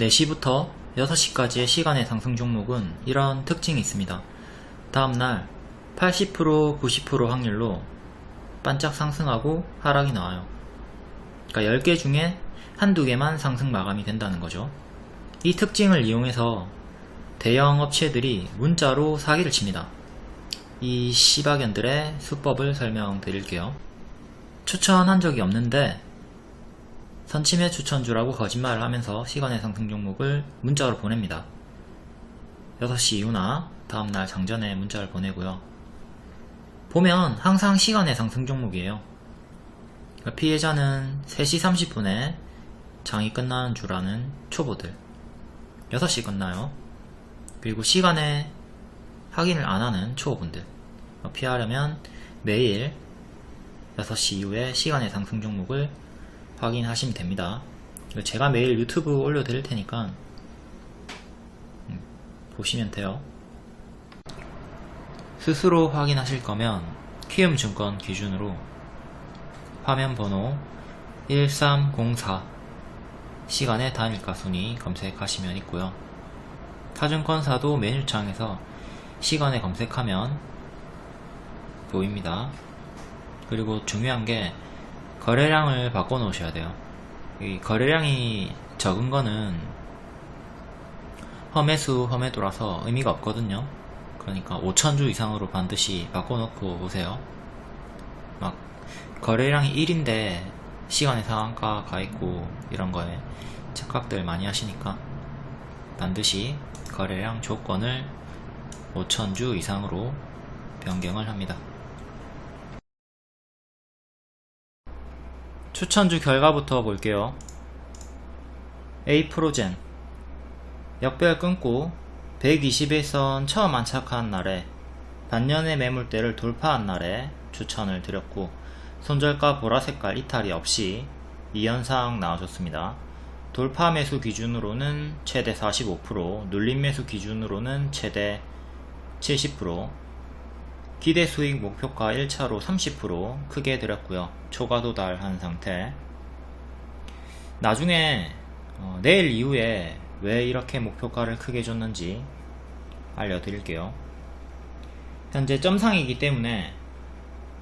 4시부터 6시까지의 시간의 상승 종목은 이런 특징이 있습니다. 다음날 80%, 90% 확률로 반짝 상승하고 하락이 나와요. 그러니까 10개 중에 한두 개만 상승 마감이 된다는 거죠. 이 특징을 이용해서 대형 업체들이 문자로 사기를 칩니다. 이 씨박연들의 수법을 설명드릴게요. 추천한 적이 없는데 선침해 추천주라고 거짓말을 하면서 시간의 상승 종목을 문자로 보냅니다. 6시 이후나 다음날 장전에 문자를 보내고요. 보면 항상 시간의 상승 종목이에요. 그러니까 피해자는 3시 30분에 장이 끝나는 줄 아는 초보들, 6시 끝나요. 그리고 시간에 확인을 안하는 초보분들, 피하려면 매일 6시 이후에 시간의 상승 종목을 확인하시면 됩니다. 제가 매일 유튜브 올려드릴 테니까 보시면 돼요. 스스로 확인하실 거면 키움증권 기준으로 화면 번호 1304 시간의 단일가 순위 검색하시면 있고요. 타증권사도 메뉴창에서 시간에 검색하면 보입니다. 그리고 중요한 게 거래량을 바꿔 놓으셔야 돼요. 이 거래량이 적은 거는 험매수, 험매도라서 의미가 없거든요. 그러니까 5,000주 이상으로 반드시 바꿔 놓고 오세요. 막 거래량이 1인데 시간의 상한가 가있고 이런 거에 착각들 많이 하시니까 반드시 거래량 조건을 5,000주 이상으로 변경을 합니다. 추천주 결과부터 볼게요. A프로젠 역별 끊고 121선 처음 안착한 날에 반년의 매물대를 돌파한 날에 추천을 드렸고, 손절가 보라색깔 이탈이 없이 이 현상 나와줬습니다. 돌파 매수 기준으로는 최대 45%, 눌림 매수 기준으로는 최대 70%, 기대 수익 목표가 1차로 30% 크게 드렸고요. 초과 도달한 상태. 나중에 내일 이후에 왜 이렇게 목표가를 크게 줬는지 알려드릴게요. 현재 점상이기 때문에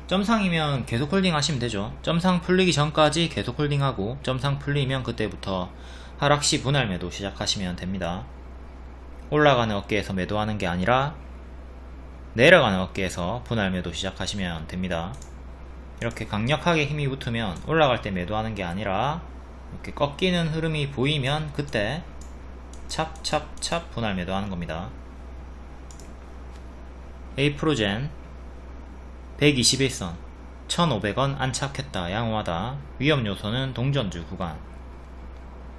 점상이면 계속 홀딩 하시면 되죠. 점상 풀리기 전까지 계속 홀딩하고 점상 풀리면 그때부터 하락시 분할 매도 시작하시면 됩니다. 올라가는 어깨에서 매도하는 게 아니라 내려가는 어깨에서 분할 매도 시작하시면 됩니다. 이렇게 강력하게 힘이 붙으면 올라갈 때 매도하는 게 아니라 이렇게 꺾이는 흐름이 보이면 그때 찹찹찹 분할 매도하는 겁니다. A프로젠 121선 1,500원 안착했다, 양호하다. 위험 요소는 동전주 구간,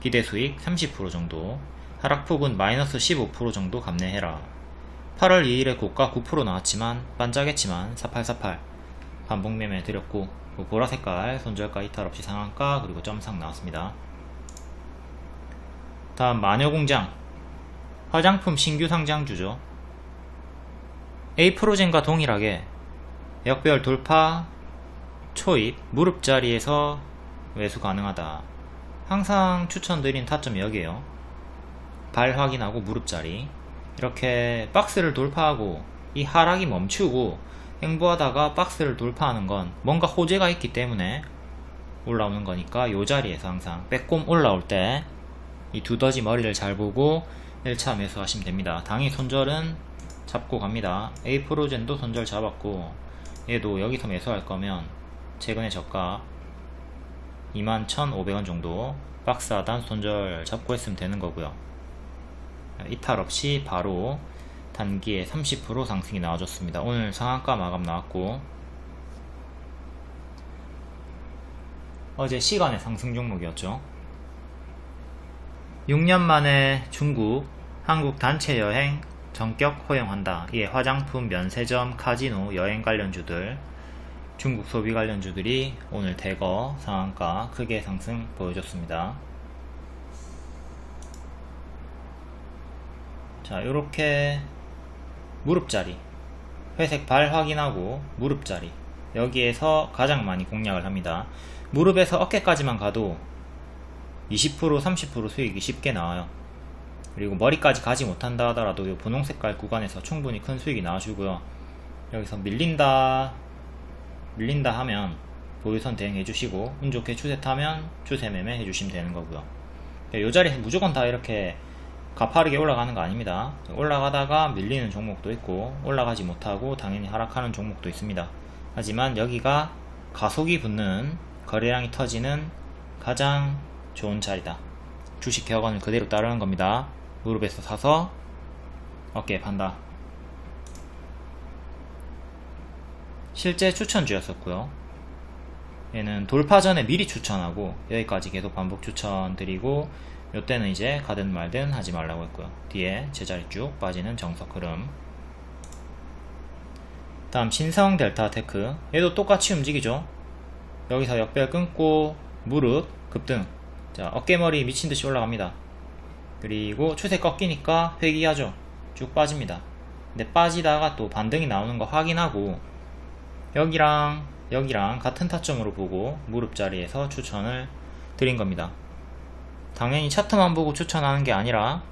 기대 수익 30% 정도, 하락폭은 마이너스 15% 정도 감내해라. 8월 2일에 고가 9% 나왔지만 반짝했지만 4848 반복 매매 드렸고, 보라색깔 손절가 이탈 없이 상한가, 그리고 점상 나왔습니다. 다음 마녀공장 화장품 신규 상장주죠. A프로젠과 동일하게 역별 돌파, 초입, 무릎 자리에서 매수 가능하다. 항상 추천드린 타점이 여기에요. 발 확인하고 무릎 자리. 이렇게 박스를 돌파하고 이 하락이 멈추고 횡보하다가 박스를 돌파하는 건 뭔가 호재가 있기 때문에 올라오는 거니까 이 자리에서 항상 빼꼼 올라올 때 이 두더지 머리를 잘 보고 1차 매수하시면 됩니다. 당일 손절은 잡고 갑니다. A프로젠도 손절 잡았고, 얘도 여기서 매수할 거면 최근에 저가 21,500원 정도 박스 하단 손절 잡고 했으면 되는 거고요. 이탈 없이 바로 단기에 30% 상승이 나와줬습니다. 오늘 상한가 마감 나왔고, 어제 시간의 상승 종목이었죠. 6년 만에 중국, 한국 단체 여행 전격 허용한다. 이에 화장품, 면세점, 카지노, 여행 관련주들, 중국 소비 관련주들이 오늘 대거 상한가 크게 상승 보여줬습니다. 자, 요렇게 무릎자리, 회색 발 확인하고 무릎자리, 여기에서 가장 많이 공략을 합니다. 무릎에서 어깨까지만 가도 20% 30% 수익이 쉽게 나와요. 그리고 머리까지 가지 못한다 하더라도 이 분홍 색깔 구간에서 충분히 큰 수익이 나와주고요. 여기서 밀린다 하면 보유선 대응 해주시고 운 좋게 추세 타면 추세 매매 해주시면 되는 거고요. 이 자리에서 무조건 다 이렇게 가파르게 올라가는 거 아닙니다. 올라가다가 밀리는 종목도 있고 올라가지 못하고 당연히 하락하는 종목도 있습니다. 하지만 여기가 가속이 붙는 거래량이 터지는 가장 좋은 자리다. 주식 격언을 그대로 따르는 겁니다. 무릎에서 사서 어깨에 판다. 실제 추천주였었고요. 얘는 돌파 전에 미리 추천하고 여기까지 계속 반복 추천드리고 요때는 이제 가든 말든 하지 말라고 했고요. 뒤에 제자리 쭉 빠지는 정석 흐름. 다음 신성 델타 테크, 얘도 똑같이 움직이죠. 여기서 역별 끊고 무릎 급등, 자 어깨머리 미친듯이 올라갑니다. 그리고 추세 꺾이니까 회귀하죠. 쭉 빠집니다. 근데 빠지다가 또 반등이 나오는 거 확인하고 여기랑 같은 타점으로 보고 무릎 자리에서 추천을 드린 겁니다. 당연히 차트만 보고 추천하는 게 아니라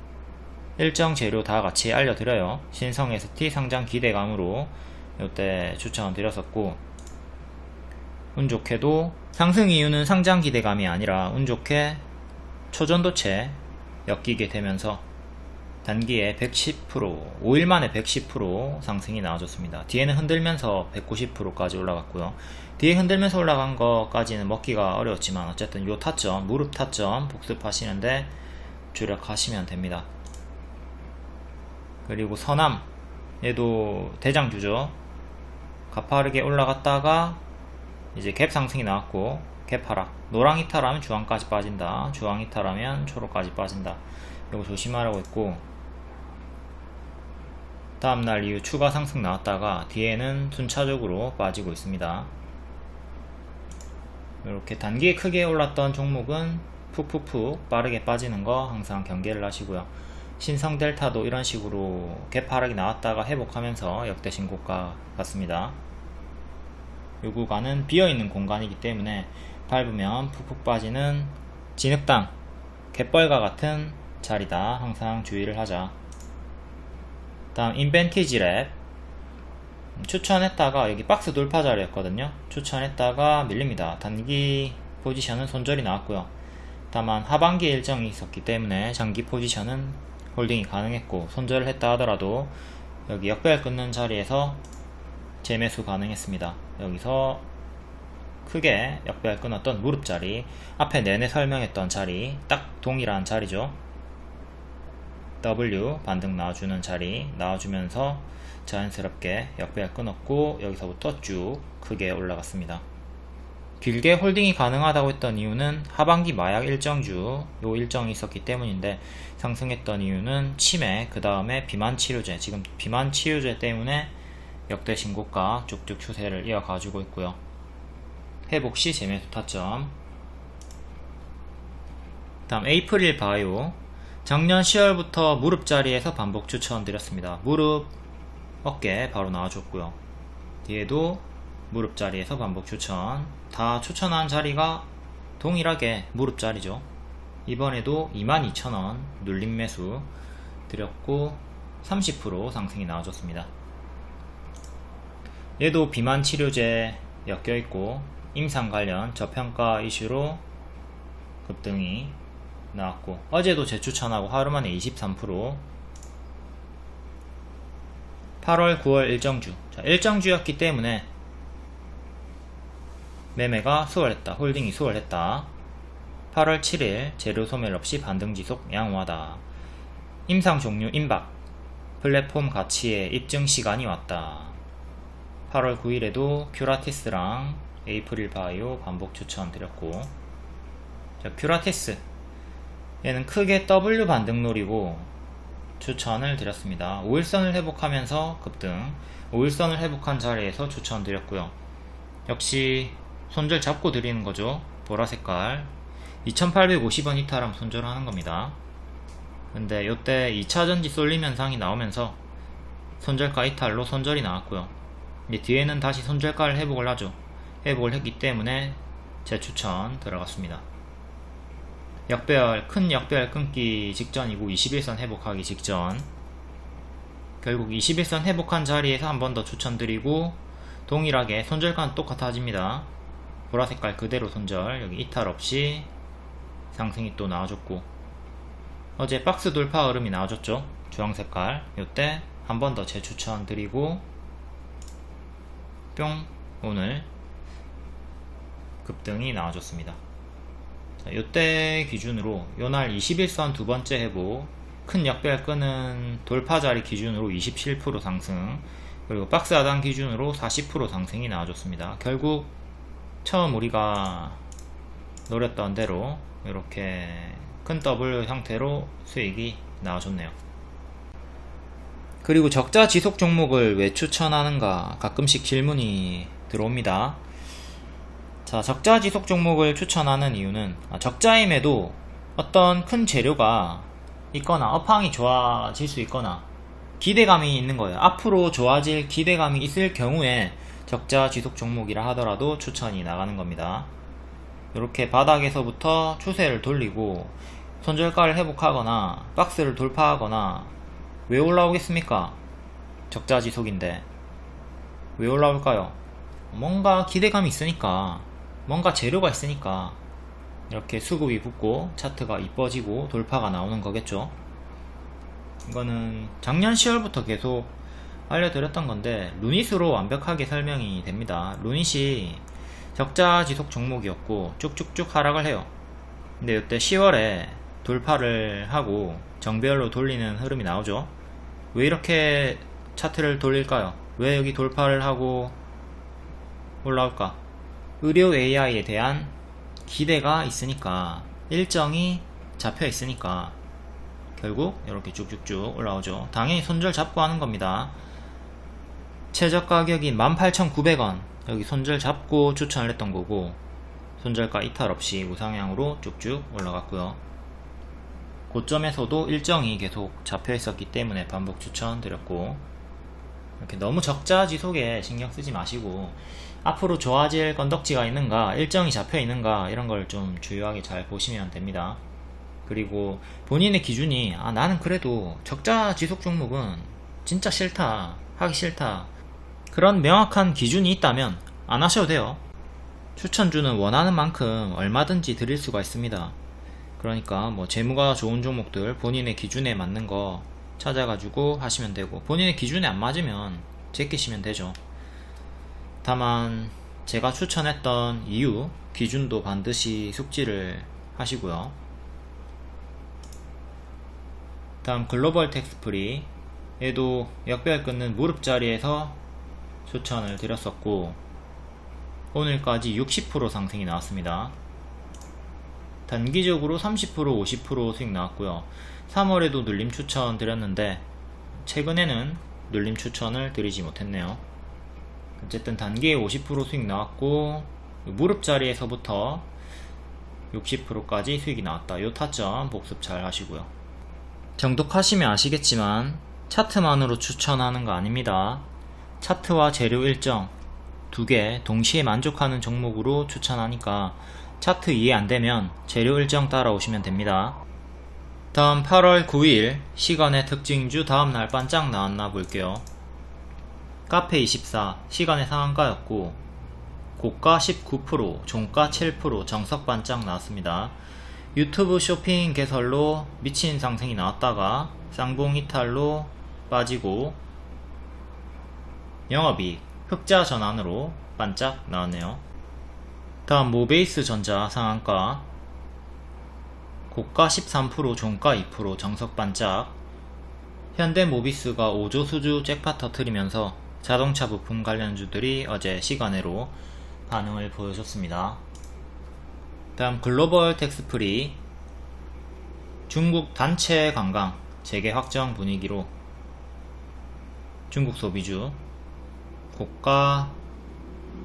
일정 재료 다 같이 알려드려요. 신성 ST 상장 기대감으로 이때 추천 드렸었고, 운 좋게도 상승 이유는 상장 기대감이 아니라 운 좋게 초전도체 엮이게 되면서 단기에 110%, 5일 만에 110% 상승이 나와줬습니다. 뒤에는 흔들면서 190%까지 올라갔고요. 뒤에 흔들면서 올라간 것까지는 먹기가 어려웠지만 어쨌든 요 타점, 무릎 타점 복습하시는데 주력하시면 됩니다. 그리고 서남, 얘도 대장주죠. 가파르게 올라갔다가 이제 갭 상승이 나왔고 갭 하락, 노랑 이탈하면 주황까지 빠진다, 주황 이탈하면 초록까지 빠진다. 이거 조심하라고 했고, 다음날 이후 추가 상승 나왔다가 뒤에는 순차적으로 빠지고 있습니다. 이렇게 단기에 크게 올랐던 종목은 푹푹푹 빠르게 빠지는 거 항상 경계를 하시고요. 신성 델타도 이런 식으로 갭 하락이 나왔다가 회복하면서 역대 신고가 같습니다. 이 구간은 비어있는 공간이기 때문에 밟으면 푹푹 빠지는 진흙당, 갯벌과 같은 자리다. 항상 주의를 하자. 다음 인벤티지 랩, 추천했다가 여기 박스 돌파 자리였거든요. 추천했다가 밀립니다. 단기 포지션은 손절이 나왔고요. 다만 하반기 일정이 있었기 때문에 장기 포지션은 홀딩이 가능했고, 손절을 했다 하더라도 여기 역배열 끊는 자리에서 재매수 가능했습니다. 여기서 크게 역배열 끊었던 무릎 자리, 앞에 내내 설명했던 자리 딱 동일한 자리죠. W 반등 나와주는 자리 나와주면서 자연스럽게 역배열 끊었고 여기서부터 쭉 크게 올라갔습니다. 길게 홀딩이 가능하다고 했던 이유는 하반기 마약 일정주 요 일정이 있었기 때문인데, 상승했던 이유는 치매, 그 다음에 비만 치료제, 지금 비만 치료제 때문에 역대 신고가 쭉쭉 추세를 이어가지고 있고요. 회복시 재매수 타점. 다음 에이프릴 바이오, 작년 10월부터 무릎 자리에서 반복 추천드렸습니다. 무릎, 어깨 바로 나와줬고요. 뒤에도 무릎 자리에서 반복 추천, 다 추천한 자리가 동일하게 무릎 자리죠. 이번에도 22,000원 눌림 매수 드렸고 30% 상승이 나와줬습니다. 얘도 비만 치료제 엮여있고 임상 관련 저평가 이슈로 급등이 나왔고, 어제도 재추천하고 하루만에 23%. 8월 9월 일정주, 자, 일정주였기 때문에 매매가 수월했다, 홀딩이 수월했다. 8월 7일 재료 소멸 없이 반등 지속 양호하다. 임상 종류 임박, 플랫폼 가치의 입증 시간이 왔다. 8월 9일에도 큐라티스랑 에이프릴 바이오 반복 추천 드렸고, 자, 큐라티스 얘는 크게 W 반등 노리고 추천을 드렸습니다. 5일선을 회복하면서 급등, 5일선을 회복한 자리에서 추천 드렸고요. 역시 손절 잡고 드리는 거죠. 보라색깔 2850원 이탈하면 손절하는 겁니다. 근데 요때 2차전지 쏠림 현상이 나오면서 손절가 이탈로 손절이 나왔고요. 이제 뒤에는 다시 손절가를 회복을 하죠. 회복을 했기 때문에 재추천 들어갔습니다. 큰 역배열 끊기 직전이고 21선 회복하기 직전. 결국 21선 회복한 자리에서 한 번 더 추천드리고, 동일하게 손절가는 똑같아집니다. 보라색깔 그대로 손절, 여기 이탈 없이 상승이 또 나와줬고, 어제 박스 돌파 흐름이 나와줬죠. 주황색깔. 요때 한 번 더 재추천 드리고 뿅, 오늘 급등이 나와줬습니다. 자, 요때 기준으로 요날 21선 두 번째 회복, 큰 역배열 끄는 돌파 자리 기준으로 27% 상승, 그리고 박스 하단 기준으로 40% 상승이 나와줬습니다. 결국 처음 우리가 노렸던 대로 이렇게 큰 더블 형태로 수익이 나와줬네요. 그리고 적자 지속 종목을 왜 추천하는가 가끔씩 질문이 들어옵니다. 자, 적자 지속 종목을 추천하는 이유는, 적자임에도 어떤 큰 재료가 있거나 업황이 좋아질 수 있거나 기대감이 있는 거예요. 앞으로 좋아질 기대감이 있을 경우에 적자 지속 종목이라 하더라도 추천이 나가는 겁니다. 이렇게 바닥에서부터 추세를 돌리고 손절가를 회복하거나 박스를 돌파하거나, 왜 올라오겠습니까? 적자 지속인데 왜 올라올까요? 뭔가 기대감이 있으니까, 뭔가 재료가 있으니까 이렇게 수급이 붙고 차트가 이뻐지고 돌파가 나오는 거겠죠. 이거는 작년 10월부터 계속 알려드렸던 건데 루닛으로 완벽하게 설명이 됩니다. 루닛이 적자 지속 종목이었고 쭉쭉쭉 하락을 해요. 근데 이때 10월에 돌파를 하고 정배열로 돌리는 흐름이 나오죠. 왜 이렇게 차트를 돌릴까요? 왜 여기 돌파를 하고 올라올까? 의료 AI에 대한 기대가 있으니까, 일정이 잡혀 있으니까 결국 이렇게 쭉쭉쭉 올라오죠. 당연히 손절 잡고 하는 겁니다. 최저 가격인 18,900원 여기 손절 잡고 추천을 했던 거고, 손절가 이탈 없이 우상향으로 쭉쭉 올라갔고요. 고점에서도 일정이 계속 잡혀 있었기 때문에 반복 추천 드렸고, 이렇게 너무 적자 지속에 신경 쓰지 마시고 앞으로 좋아질 건덕지가 있는가, 일정이 잡혀 있는가, 이런 걸 좀 주요하게 잘 보시면 됩니다. 그리고 본인의 기준이, 나는 그래도 적자 지속 종목은 진짜 싫다, 하기 싫다, 그런 명확한 기준이 있다면 안 하셔도 돼요. 추천주는 원하는 만큼 얼마든지 드릴 수가 있습니다. 그러니까 뭐 재무가 좋은 종목들 본인의 기준에 맞는 거 찾아가지고 하시면 되고, 본인의 기준에 안 맞으면 제끼시면 되죠. 다만 제가 추천했던 이유, 기준도 반드시 숙지를 하시고요. 다음 글로벌 텍스프리, 얘도 역배열 끊는 무릎 자리에서 추천을 드렸었고 오늘까지 60% 상승이 나왔습니다. 단기적으로 30%, 50% 수익 나왔고요. 3월에도 눌림 추천 드렸는데 최근에는 눌림 추천을 드리지 못했네요. 어쨌든 단기에 50% 수익 나왔고 무릎 자리에서부터 60%까지 수익이 나왔다. 요 타점 복습 잘 하시고요. 정독하시면 아시겠지만 차트만으로 추천하는 거 아닙니다. 차트와 재료 일정 두 개 동시에 만족하는 종목으로 추천하니까 차트 이해 안되면 재료 일정 따라오시면 됩니다. 다음 8월 9일 시간의 특징주 다음날 반짝 나왔나 볼게요. 카페24 시간의 상한가였고 고가 19%, 종가 7%, 정석 반짝 나왔습니다. 유튜브 쇼핑 개설로 미친 상승이 나왔다가 쌍봉 이탈로 빠지고 영업이익 흑자 전환으로 반짝 나왔네요. 다음 모베이스 전자 상한가 고가 13%, 종가 2%, 정석 반짝. 현대모비스가 5조 수주 잭팟 터뜨리면서 자동차 부품 관련주들이 어제 시간외로 반응을 보여줬습니다. 다음 글로벌 텍스프리 중국 단체 관광 재개 확정 분위기로 중국 소비주 고가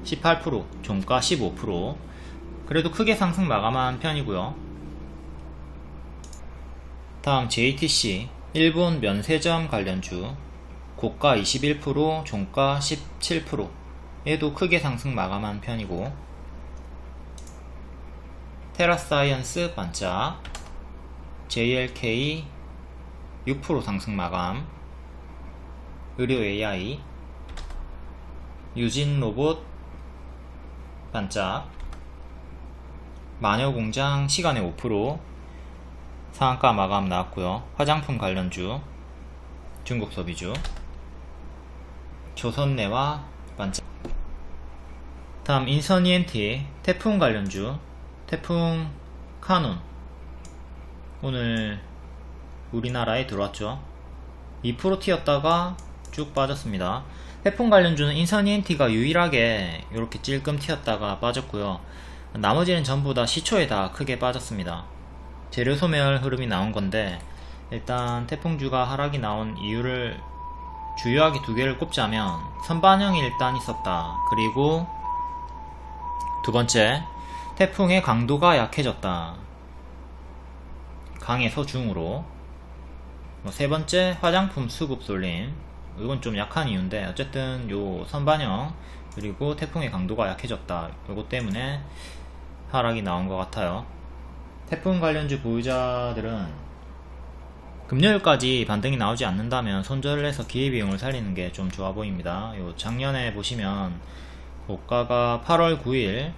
18%, 종가 15%, 그래도 크게 상승 마감한 편이고요. 다음 JTC 일본 면세점 관련주 고가 21%, 종가 17%, 얘도 크게 상승 마감한 편이고, 테라사이언스 반짝, JLK 6% 상승 마감, 의료 AI, 유진로봇 반짝, 마녀공장 시간에 5% 상한가 마감 나왔고요. 화장품 관련주, 중국 소비주, 조선내와 반짝. 다음 인선 ENT 태풍 관련주, 태풍 카눈 오늘 우리나라에 들어왔죠. 2% 튀었다가 쭉 빠졌습니다. 태풍 관련주는 인선 ENT가 유일하게 이렇게 찔끔 튀었다가 빠졌고요. 나머지는 전부 다 시초에 다 크게 빠졌습니다. 재료 소멸 흐름이 나온 건데, 일단 태풍주가 하락이 나온 이유를 주요하게 두 개를 꼽자면 선반영이 일단 있었다. 그리고 두 번째, 태풍의 강도가 약해졌다. 강에서 중으로. 세 번째, 화장품 수급 쏠림. 이건 좀 약한 이유인데 어쨌든 요 선반영 그리고 태풍의 강도가 약해졌다. 이것 때문에 하락이 나온 것 같아요. 태풍 관련주 보유자들은 금요일까지 반등이 나오지 않는다면 손절을 해서 기회비용을 살리는 게 좀 좋아 보입니다. 요 작년에 보시면 고가가 8월 9일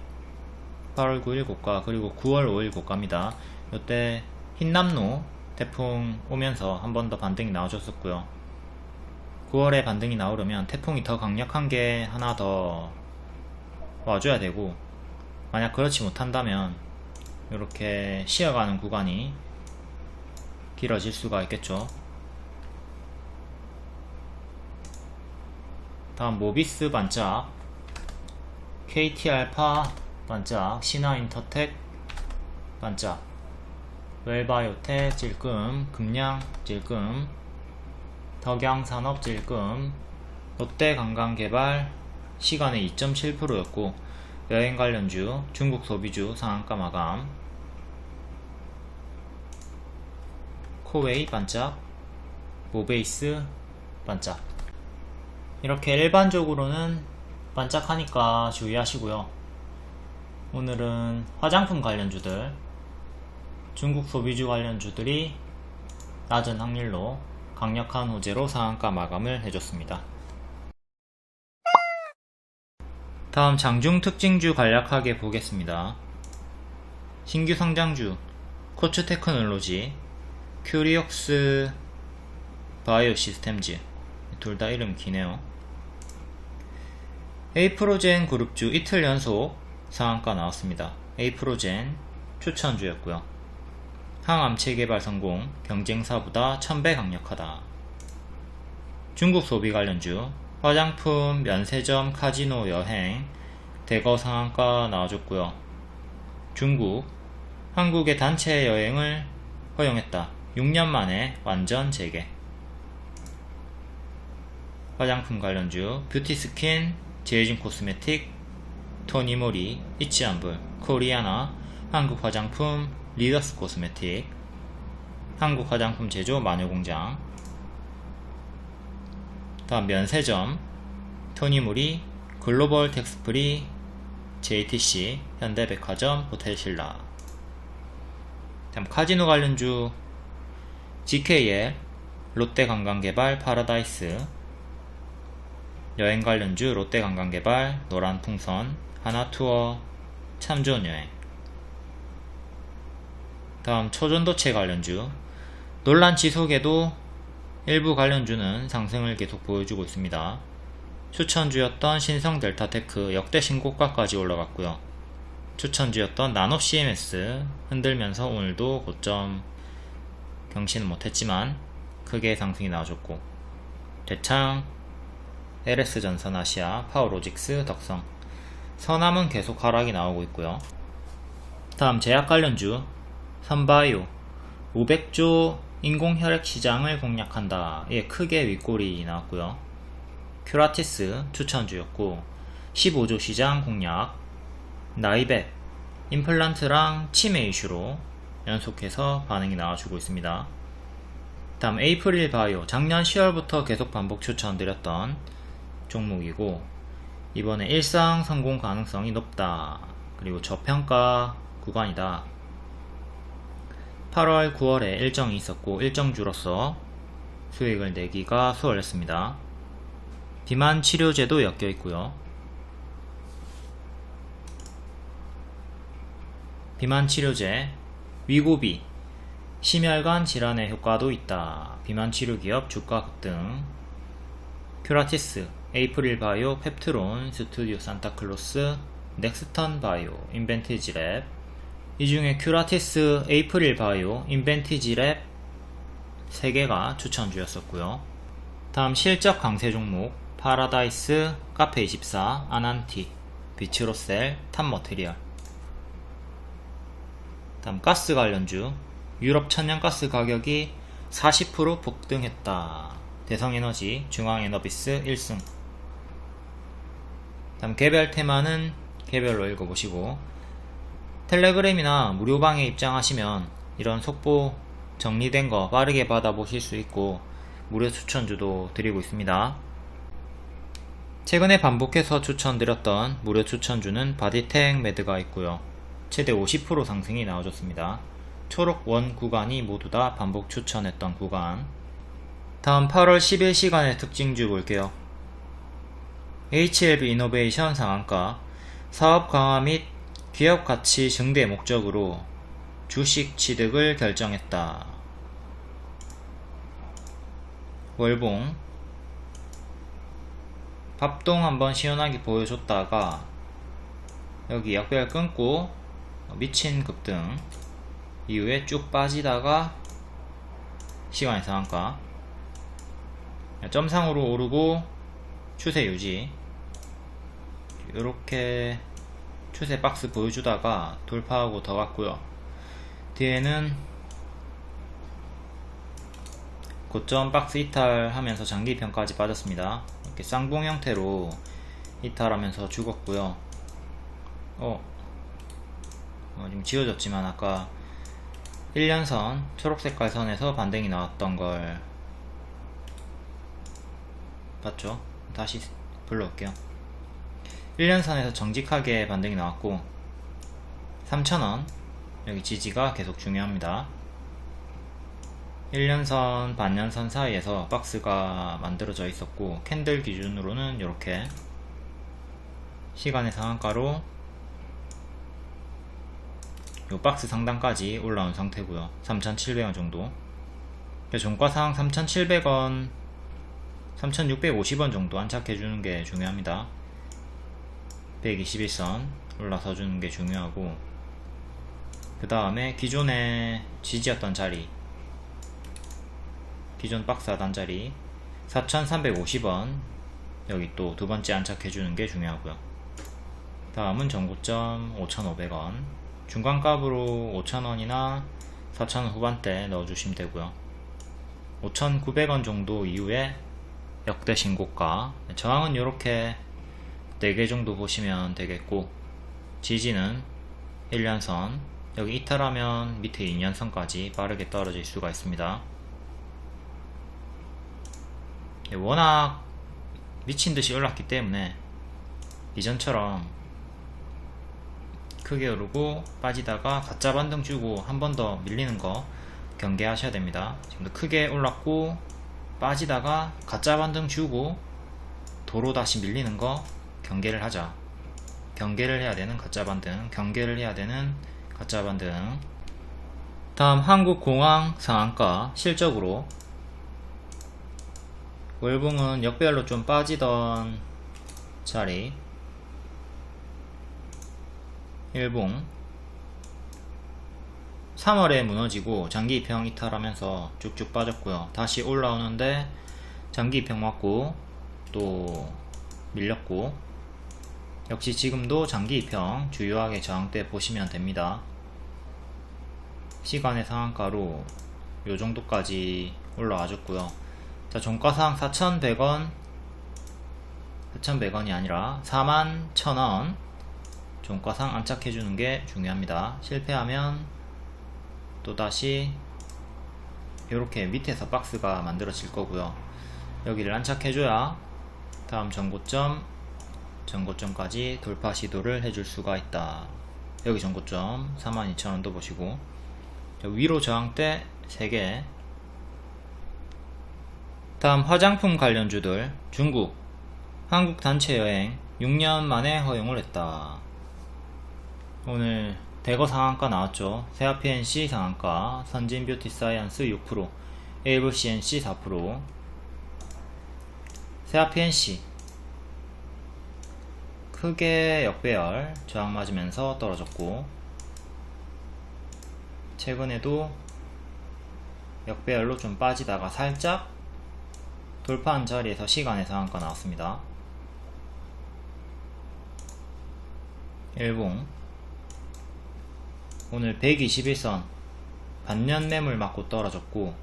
고가 그리고 9월 5일 고가입니다. 이때 흰남노 태풍 오면서 한 번 더 반등이 나와줬었고요. 9월에 반등이 나오려면 태풍이 더 강력한 게 하나 더 와줘야 되고, 만약 그렇지 못한다면 이렇게 쉬어가는 구간이 길어질 수가 있겠죠. 다음 모비스 반짝, KT알파 반짝, 신화인터텍 반짝, 웰바이오텍 찔끔, 금양 찔끔, 덕양산업 찔끔, 롯데관광개발 시간에 2.7%였고 여행 관련주, 중국 소비주 상한가 마감, 코웨이 반짝, 모베이스 반짝. 이렇게 일반적으로는 반짝하니까 주의하시고요. 오늘은 화장품 관련주들, 중국 소비주 관련주들이 낮은 확률로 강력한 호재로 상한가 마감을 해줬습니다. 다음 장중 특징주 간략하게 보겠습니다. 신규 성장주 코츠테크놀로지, 큐리옥스 바이오시스템즈, 둘 다 이름 기네요. 에이프로젠 그룹주 이틀 연속 상한가 나왔습니다. 에이프로젠 추천주였고요. 항암체 개발 성공, 경쟁사보다 1000배 강력하다. 중국 소비 관련주 화장품, 면세점, 카지노, 여행 대거 상한가 나와줬고요. 중국, 한국의 단체 여행을 허용했다. 6년 만에 완전 재개. 화장품 관련주 뷰티스킨, 제이진 코스메틱, 토니모리, 이치안불, 코리아나, 한국 화장품, 리더스 코스메틱, 한국 화장품 제조 마녀공장. 다음 면세점 토니모리, 글로벌 텍스프리, JTC, 현대백화점, 호텔신라. 다음 카지노 관련주 GKL, 롯데관광개발, 파라다이스. 여행 관련주 롯데관광개발, 노란풍선, 하나투어, 참좋은여행. 다음 초전도체 관련주 논란 지속에도 일부 관련주는 상승을 계속 보여주고 있습니다. 추천주였던 신성델타테크 역대 신고가까지 올라갔고요. 추천주였던 나노CMS 흔들면서 오늘도 고점 경신은 못했지만 크게 상승이 나와줬고, 대창, LS전선 아시아, 파워로직스, 덕성, 서남은 계속 하락이 나오고 있고요. 다음 제약 관련주 선바이오 500조 인공혈액 시장을 공략한다. 크게 윗골이 나왔고요. 큐라티스 추천주였고 15조 시장 공략. 나이백 임플란트랑 치매 이슈로 연속해서 반응이 나와주고 있습니다. 다음 에이프릴 바이오 작년 10월부터 계속 반복 추천드렸던 종목이고 이번에 일상 성공 가능성이 높다. 그리고 저평가 구간이다. 8월, 9월에 일정이 있었고 일정주로서 수익을 내기가 수월했습니다. 비만 치료제도 엮여 있고요. 비만 치료제 위고비 심혈관 질환에 효과도 있다. 비만 치료 기업 주가 급등. 큐라티스, 에이프릴 바이오, 펩트론, 스튜디오 산타클로스, 넥스턴 바이오, 인벤티지랩. 이 중에 큐라티스, 에이프릴 바이오, 인벤티지랩 3개가 추천주였었고요. 다음 실적 강세 종목 파라다이스, 카페24, 아난티, 비츠로셀, 탑머테리얼. 다음 가스 관련주 유럽 천연가스 가격이 40% 폭등했다. 대성에너지, 중앙에너비스 1승. 다음 개별 테마는 개별로 읽어보시고 텔레그램이나 무료방에 입장하시면 이런 속보 정리된 거 빠르게 받아보실 수 있고 무료 추천주도 드리고 있습니다. 최근에 반복해서 추천드렸던 무료 추천주는 바디텍 매드가 있고요. 최대 50% 상승이 나와줬습니다. 초록 원 구간이 모두 다 반복 추천했던 구간. 다음 8월 10일 시간의 특징주 볼게요. HLB 이노베이션 상한가 사업 강화 및 기업 가치 증대 목적으로 주식 취득을 결정했다. 월봉 밥동 한번 시원하게 보여줬다가 여기 역별 끊고 미친 급등 이후에 쭉 빠지다가 시간의 상한가 점상으로 오르고 추세 유지. 이렇게 추세 박스 보여주다가 돌파하고 더 갔고요. 뒤에는 고점 박스 이탈하면서 장기평까지 빠졌습니다. 이렇게 쌍봉 형태로 이탈하면서 죽었고요. 지금 지워졌지만 아까 1년선 초록색깔 선에서 반등이 나왔던 걸 봤죠? 다시 불러올게요. 1년선에서 정직하게 반등이 나왔고 3,000원 여기 지지가 계속 중요합니다. 1년선 반년선 사이에서 박스가 만들어져 있었고 캔들 기준으로는 이렇게 시간의 상한가로 요 박스 상단까지 올라온 상태고요. 3,700원 정도. 종가상 3,700원 3,650원 정도 안착해주는 게 중요합니다. 121선 올라서 주는 게 중요하고, 그 다음에 기존에 지지였던 자리, 기존 박스 하단 자리 4,350원 여기 또 두 번째 안착해주는 게 중요하고요. 다음은 전고점 5,500원, 중간값으로 5,000원이나 4,000원 후반대 넣어주시면 되고요. 5,900원 정도 이후에 역대 신고가, 저항은 이렇게 4개 정도 보시면 되겠고, 지지는 1년선, 여기 이탈하면 밑에 2년선까지 빠르게 떨어질 수가 있습니다. 워낙 미친듯이 올랐기 때문에 이전처럼 크게 오르고 빠지다가 가짜 반등 주고 한 번 더 밀리는 거 경계하셔야 됩니다. 지금도 크게 올랐고 빠지다가 가짜 반등 주고 도로 다시 밀리는 거 경계를 하자. 경계를 해야 되는 가짜 반등, 경계를 해야 되는 가짜 반등. 다음 한국공항 상한가 실적으로 월봉은 역별로 좀 빠지던 자리, 일봉 3월에 무너지고 장기 입형 이탈하면서 쭉쭉 빠졌고요. 다시 올라오는데 장기 입형 맞고 또 밀렸고, 역시 지금도 장기 입형 주요하게 저항대 보시면 됩니다. 시간의 상한가로 요 정도까지 올라와 줬고요. 자, 종가상 4,100원, 4,100원이 아니라 41,000원 종가상 안착해주는 게 중요합니다. 실패하면 또다시 이렇게 밑에서 박스가 만들어질 거고요. 여기를 안착해줘야 다음 전고점까지 돌파 시도를 해줄 수가 있다. 여기 전고점 42,000원도 보시고, 위로 저항대 3개. 다음 화장품 관련주들. 중국 한국 단체 여행 6년 만에 허용을 했다. 오늘 대거 상한가 나왔죠. 세아PNC 상한가, 선진뷰티사이언스 6%, 에이블CNC 4%. 세아PNC 크게 역배열 저항 맞으면서 떨어졌고, 최근에도 역배열로 좀 빠지다가 살짝 돌파한 자리에서 시간의 상한가 나왔습니다. 일봉 오늘 121선 반년 매물 맞고 떨어졌고,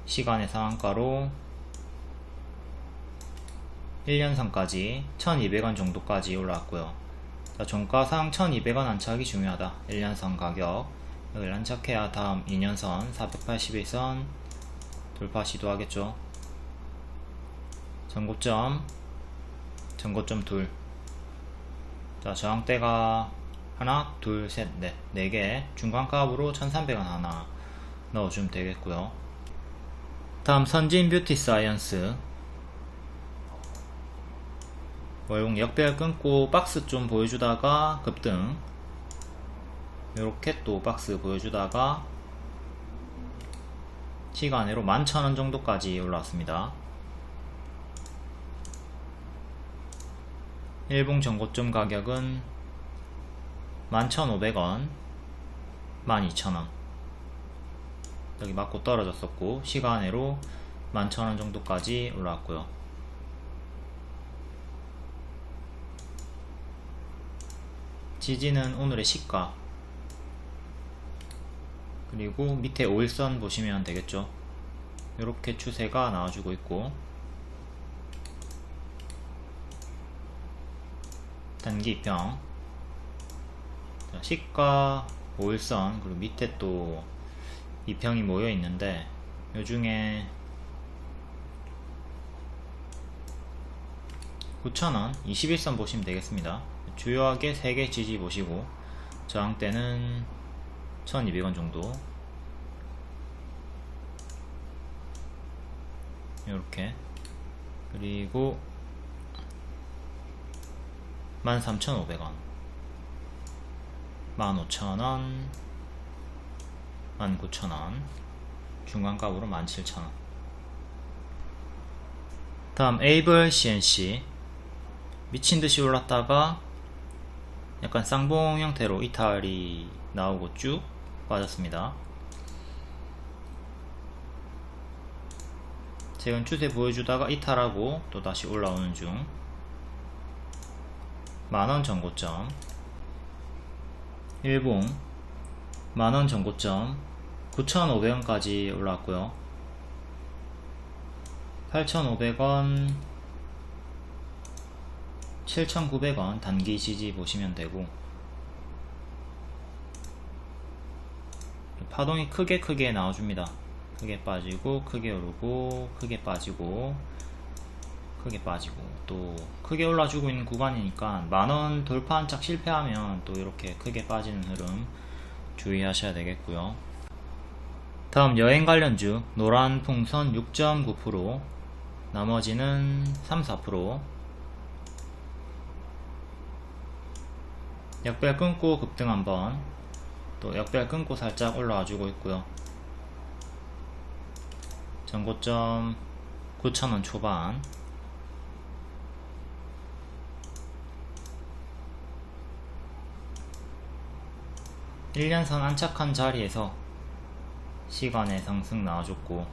시간의 상한가로 1년선까지 1200원 정도까지 올라왔고요. 종가상 1200원 안착이 중요하다. 1년선 가격 여기를 안착해야 다음 2년선 481선 돌파 시도하겠죠. 전고점 둘. 자, 저항대가 하나, 둘, 셋, 넷, 4개. 중간값으로 1300원 하나 넣어주면 되겠고요. 다음 선진뷰티사이언스 월봉 역배열 끊고 박스 좀 보여주다가 급등, 요렇게 또 박스 보여주다가 시간으로 11,000원 정도까지 올라왔습니다. 일봉 전고점 가격은 11,500원, 12,000원 여기 맞고 떨어졌었고, 시간으로 11,000원 정도까지 올라왔고요. 지지는 오늘의 시가, 그리고 밑에 5일선 보시면 되겠죠. 이렇게 추세가 나와주고 있고, 단기 2평 시가 5일선, 그리고 밑에 또 2평이 모여 있는데, 요 중에 9,000원 21선 보시면 되겠습니다. 주요하게 3개 지지 보시고, 저항대는 1200원 정도, 요렇게. 그리고 13,500원, 15,000원, 19,000원, 중간값으로 17,000원. 다음 에이블CNC 미친듯이 올랐다가 약간 쌍봉 형태로 이탈이 나오고 쭉 빠졌습니다. 최근 추세 보여주다가 이탈하고 또 다시 올라오는 중. 만원 전고점, 일봉 만원 전고점 9,500원까지 올라왔고요. 8,500원, 7,900원 단기 지지 보시면 되고, 파동이 크게 나와줍니다. 크게 빠지고 크게 오르고 크게 빠지고 크게 빠지고, 또 크게 올라주고 있는 구간이니까 만원 돌파 한착 실패하면 또 이렇게 크게 빠지는 흐름 주의하셔야 되겠고요. 다음 여행 관련주 노란 풍선 6.9%, 나머지는 3-4%. 역별 끊고 급등 한번, 또 역별 끊고 살짝 올라와 주고 있고요. 전고점 9,000원 초반. (1년선) 안착한 자리에서 시간의 상승 나와줬고,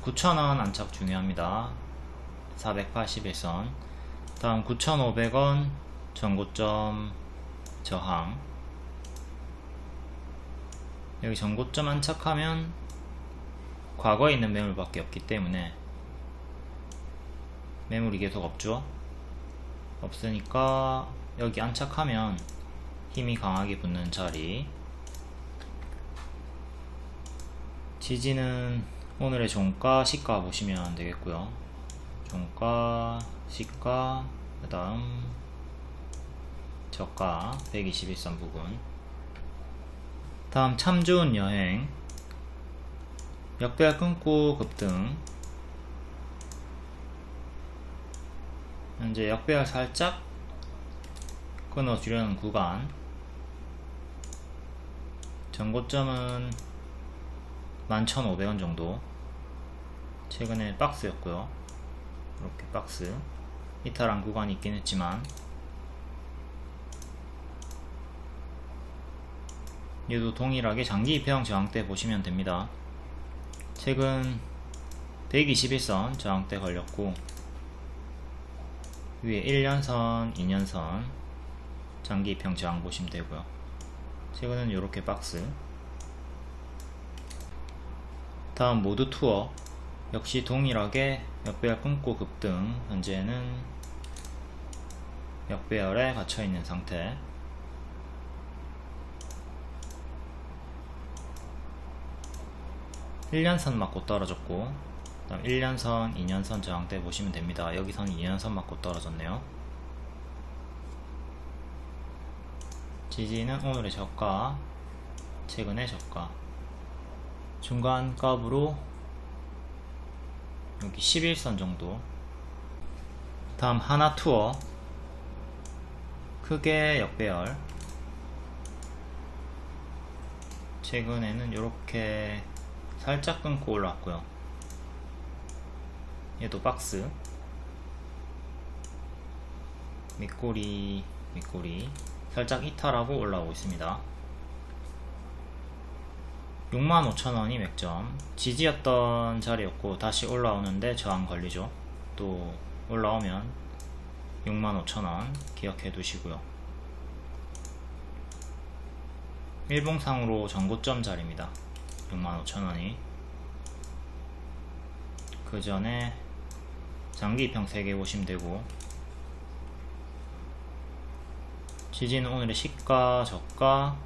9,000원 안착 중요합니다. 481선. 다음 9,500원 전고점 저항. 여기 전고점 안착하면 과거에 있는 매물밖에 없기 때문에, 매물이 계속 없죠. 없으니까 여기 안착하면 힘이 강하게 붙는 자리. 지지는 오늘의 종가 시가 보시면 되겠고요. 종가 시가, 그 다음 저가 121선 부분. 다음 참 좋은 여행, 역배열 끊고 급등. 현재 역배열 살짝 끊어주려는 구간. 전고점은 11,500원 정도. 최근에 박스였고요. 이렇게 박스 이탈한 구간이 있긴 했지만, 얘도 동일하게 장기 입형 저항대 보시면 됩니다. 최근 121선 저항대 걸렸고, 위에 1년선, 2년선 장기 입형 저항 보시면 되고요. 최근은 이렇게 박스. 다음 모드 투어, 역시 동일하게 역배열 끊고 급등. 현재는 역배열에 갇혀있는 상태. 일 1년선 맞고 떨어졌고, 그 다음 1년선, 2년선 저항대 보시면 됩니다. 여기서는 2년선 맞고 떨어졌네요. 지지는 오늘의 저가, 최근의 저가. 중간값으로 여기 11선 정도. 다음 하나투어, 크게 역배열. 최근에는 이렇게 살짝 끊고 올라왔고요. 얘도 박스. 밑꼬리 살짝 이탈하고 올라오고 있습니다. 65,000원이 맥점. 지지였던 자리였고 다시 올라오는데 저항 걸리죠. 또 올라오면 65,000원 기억해 두시고요. 일봉상으로 전고점 자리입니다. 65,000원이. 그 전에 장기 입형 3개 보시면 되고, 지지는 오늘의 시가, 저가,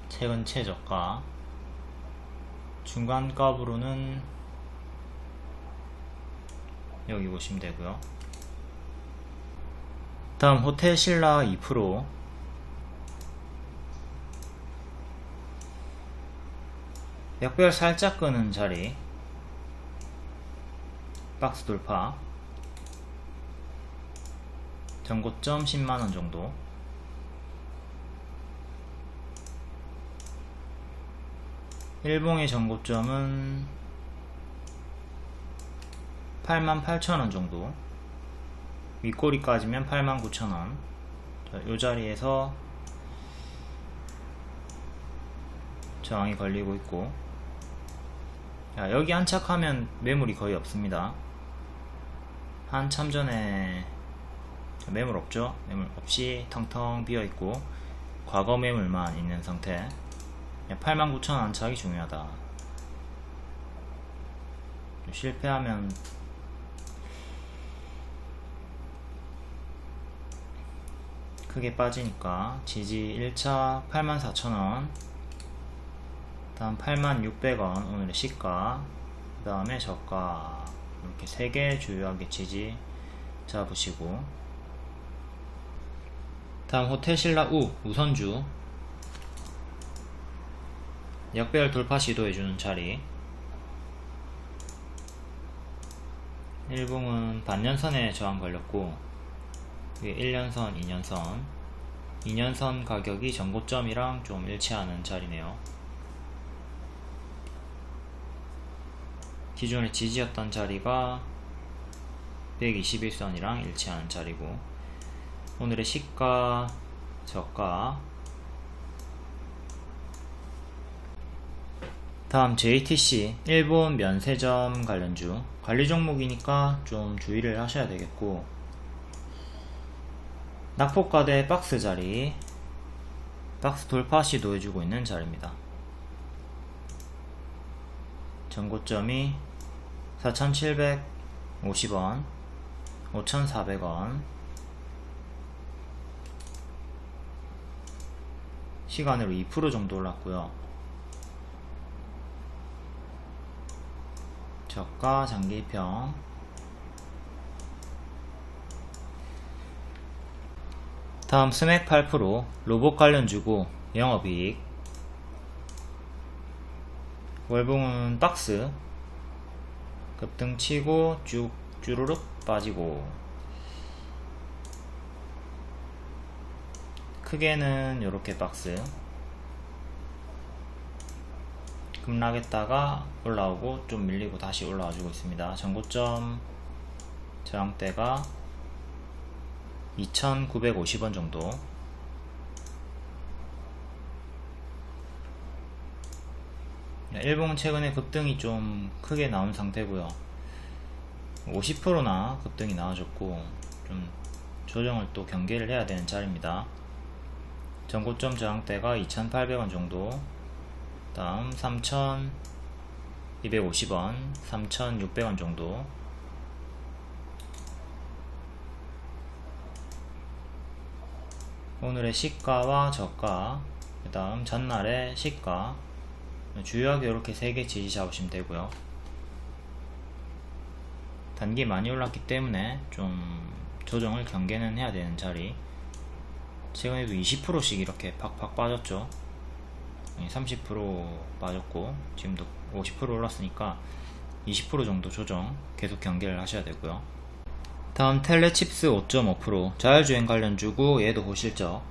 최근 최저가. 중간값으로는 여기 보시면 되고요. 다음 호텔 신라 2%. 역배열 살짝 끄는 자리. 박스 돌파. 전고점 10만원 정도. 일봉의 전고점은 88,000원 정도. 윗꼬리까지면 89,000원. 이 자리에서 저항이 걸리고 있고, 여기 안착하면 매물이 거의 없습니다. 한참 전에 매물 없죠? 매물 없이 텅텅 비어있고 과거 매물만 있는 상태. 89,000원 안착이 중요하다. 실패하면 크게 빠지니까 지지 1차 84,000원, 다음 86,000원 오늘의 시가, 그 다음에 저가. 이렇게 3개 주요하게 지지 잡으시고, 다음 호텔 신라 우선주. 역배열 돌파 시도해주는 자리. 일봉은 반년선에 저항 걸렸고, 위에 1년선, 2년선. 2년선 가격이 전고점이랑 좀 일치하는 자리네요. 기존에 지지였던 자리가 121선이랑 일치하는 자리고, 오늘의 시가, 저가. 다음 JTC, 일본 면세점 관련주. 관리 종목이니까 좀 주의를 하셔야 되겠고, 낙폭과대 박스 자리. 박스 돌파 시도해주고 있는 자리입니다. 전고점이 4,750원, 5,400원. 시간으로 2% 정도 올랐고요. 저가 장기평. 다음 스맥 8%, 로봇 관련주고 영업이익. 월봉은 박스 급등치고 쭉 쭈루룩 빠지고, 크게는 요렇게 박스 급락했다가 올라오고 좀 밀리고 다시 올라와주고 있습니다. 전고점 저항대가 2,950원 정도. 일봉은 최근에 급등이 좀 크게 나온 상태고요. 50%나 급등이 나와줬고 좀 조정을 또 경계를 해야 되는 자리입니다. 전고점 저항대가 2,800원 정도, 다음 3,250원, 3,600원 정도. 오늘의 시가와 저가, 그 다음 전날의 시가, 주요하게 이렇게 3개 지지 잡으시면 되고요. 단기 많이 올랐기 때문에 좀 조정을 경계는 해야 되는 자리. 최근에도 20%씩 이렇게 팍팍 빠졌죠. 30% 빠졌고 지금도 50% 올랐으니까 20% 정도 조정 계속 경계를 하셔야 되고요. 다음 텔레칩스 5.5% 자율주행 관련주고, 얘도 고실적.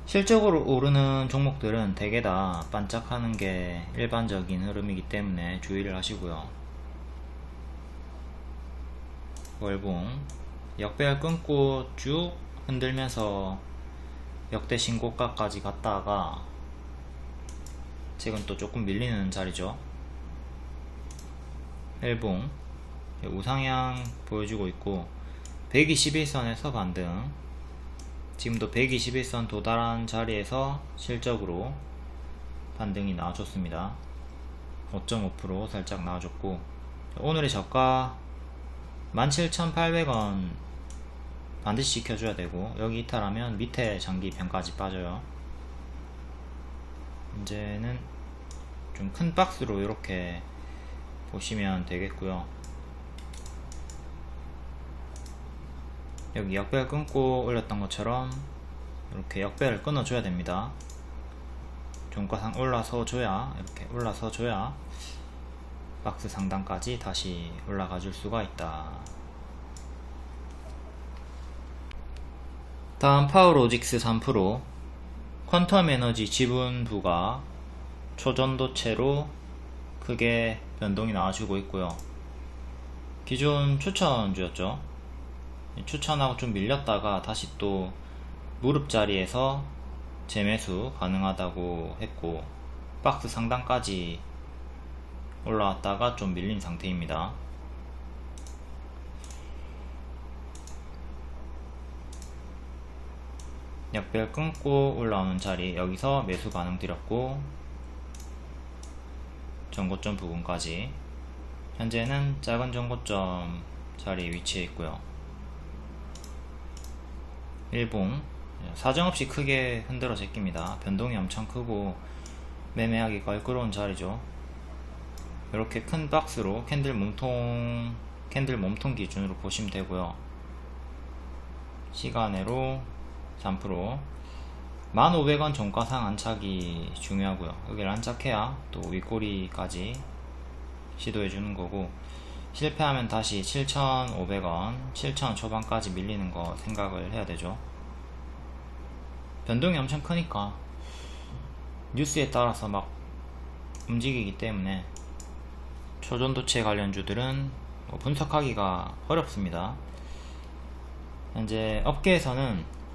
실적으로 오르는 종목들은 대개 다 반짝하는 게 일반적인 흐름이기 때문에 주의를 하시고요. 월봉 역배열 끊고 쭉 흔들면서 역대 신고가까지 갔다가 지금 또 조금 밀리는 자리죠. 일봉 우상향 보여주고 있고 121선에서 반등. 지금도 121선 도달한 자리에서 실적으로 반등이 나와줬습니다. 5.5% 살짝 나와줬고, 오늘의 저가 17,800원 반드시 지켜줘야 되고, 여기 이탈하면 밑에 장기평까지 빠져요. 이제는 좀 큰 박스로 이렇게 보시면 되겠고요. 여기 역배열 끊고 올렸던 것처럼 이렇게 역배열을 끊어줘야 됩니다. 종가상 올라서 줘야, 이렇게 올라서 줘야 박스 상단까지 다시 올라가 줄 수가 있다. 다음 파워로직스 3%, 퀀텀 에너지 지분 부가 초전도체로 크게 변동이 나와주고 있고요. 기존 추천주였죠. 추천하고 좀 밀렸다가 다시 또 무릎 자리에서 재매수 가능하다고 했고, 박스 상단까지 올라왔다가 좀 밀린 상태입니다. 역배열 끊고 올라오는 자리, 여기서 매수 반응 드렸고 전고점 부근까지, 현재는 작은 전고점 자리에 위치해 있고요. 일봉 사정없이 크게 흔들어 제낍니다. 변동이 엄청 크고 매매하기 껄끄러운 자리죠. 이렇게 큰 박스로 캔들 몸통 기준으로 보시면 되고요. 시간으로 3%, 1,500원 종가상 안착이 중요하고요. 여기를 안착해야 또 윗꼬리까지 시도해 주는 거고, 실패하면 다시 7,500원, 7,000원 초반까지 밀리는 거 생각을 해야 되죠. 변동이 엄청 크니까 뉴스에 따라서 막 움직이기 때문에 초전도체 관련주들은 분석하기가 어렵습니다. 현재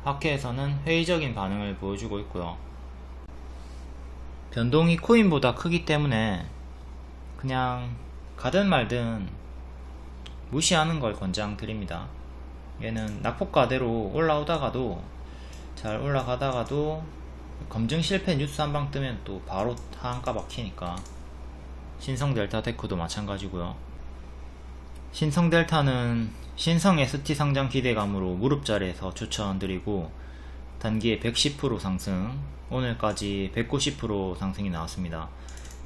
학계에서는 회의적인 반응을 보여주고 있고요. 변동이 코인보다 크기 때문에 그냥 가든 말든 무시하는 걸 권장드립니다. 얘는 낙폭가대로 올라오다가도, 잘 올라가다가도 검증 실패 뉴스 한 방 뜨면 또 바로 하한가 박히니까. 신성델타테크도 마찬가지고요. 신성델타는 신성 ST 상장 기대감으로 무릎 자리에서 추천드리고, 단기에 110% 상승, 오늘까지 190% 상승이 나왔습니다.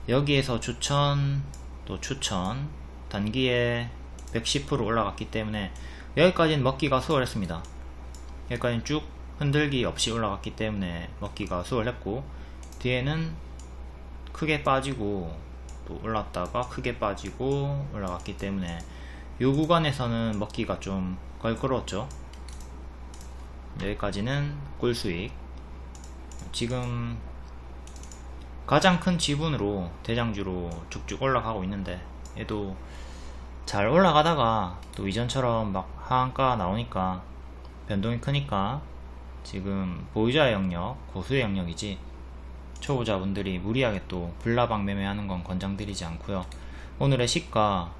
여기에서 추천, 또 추천, 단기에 110% 올라갔기 때문에 여기까지는 먹기가 수월했습니다. 여기까지는 쭉 흔들기 없이 올라갔기 때문에 먹기가 수월했고, 뒤에는 크게 빠지고 또 올랐다가 크게 빠지고 올라갔기 때문에 이 구간에서는 먹기가 좀 껄끄러웠죠. 여기까지는 꿀수익. 지금 가장 큰 지분으로 대장주로 쭉쭉 올라가고 있는데, 얘도 잘 올라가다가 또 이전처럼 막 하한가 나오니까 변동이 크니까 지금 보유자의 영역, 고수의 영역이지 초보자분들이 무리하게 또 불나방 매매하는 건 권장드리지 않고요. 오늘의 시가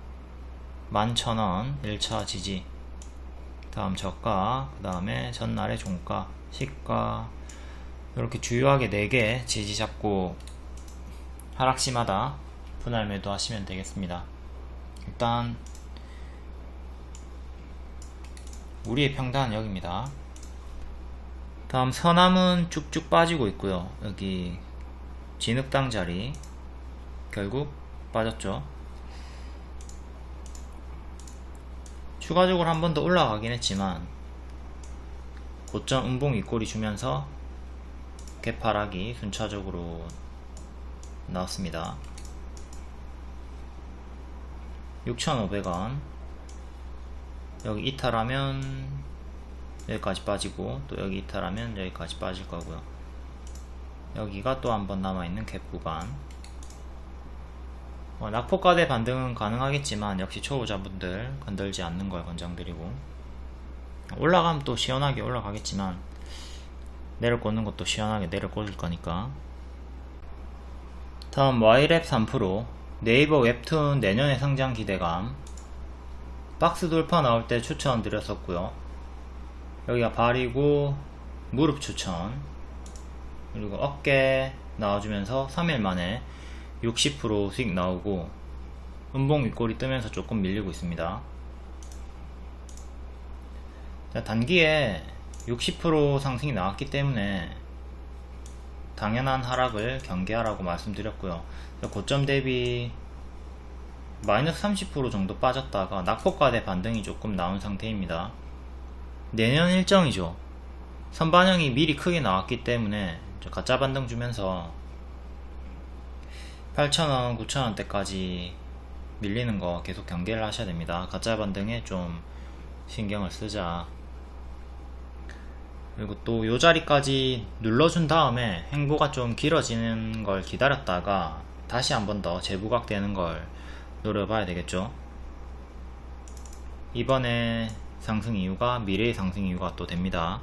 11,000원 1차 지지, 다음 저가, 그 다음에 전날의 종가, 시가, 이렇게 주요하게 4개 지지 잡고 하락시마다 분할 매도 하시면 되겠습니다. 일단 우리의 평단은 여기입니다. 다음 서남은 쭉쭉 빠지고 있고요. 여기 진흙당 자리 결국 빠졌죠. 추가적으로 한 번 더 올라가긴 했지만 고점 음봉 윗꼬리 주면서 개파락이 순차적으로 나왔습니다. 6,500원 여기 이탈하면 여기까지 빠지고, 또 여기 이탈하면 여기까지 빠질 거고요. 여기가 또 한 번 남아있는 갭 구간. 낙폭과대 반등은 가능하겠지만 역시 초보자분들 건들지 않는 걸 권장드리고, 올라가면 또 시원하게 올라가겠지만 내려 꽂는 것도 시원하게 내려 꽂을 거니까. 다음 YLAB 3%, 네이버 웹툰 내년의 성장 기대감. 박스 돌파 나올 때 추천 드렸었고요. 여기가 발이고 무릎 추천, 그리고 어깨 나와주면서 3일 만에 60% 수익 나오고, 음봉 윗꼬리 뜨면서 조금 밀리고 있습니다. 자, 단기에 60% 상승이 나왔기 때문에 당연한 하락을 경계하라고 말씀드렸고요. 고점 대비 마이너스 30% 정도 빠졌다가 낙폭과대 반등이 조금 나온 상태입니다. 내년 일정이죠. 선반영이 미리 크게 나왔기 때문에 가짜 반등 주면서 8,000원, 9,000원대까지 밀리는 거 계속 경계를 하셔야 됩니다. 가짜 반등에 좀 신경을 쓰자. 그리고 또 요 자리까지 눌러준 다음에 행보가 좀 길어지는 걸 기다렸다가 다시 한 번 더 재부각 되는 걸 노려봐야 되겠죠. 이번에 상승 이유가 미래의 상승 이유가 또 됩니다.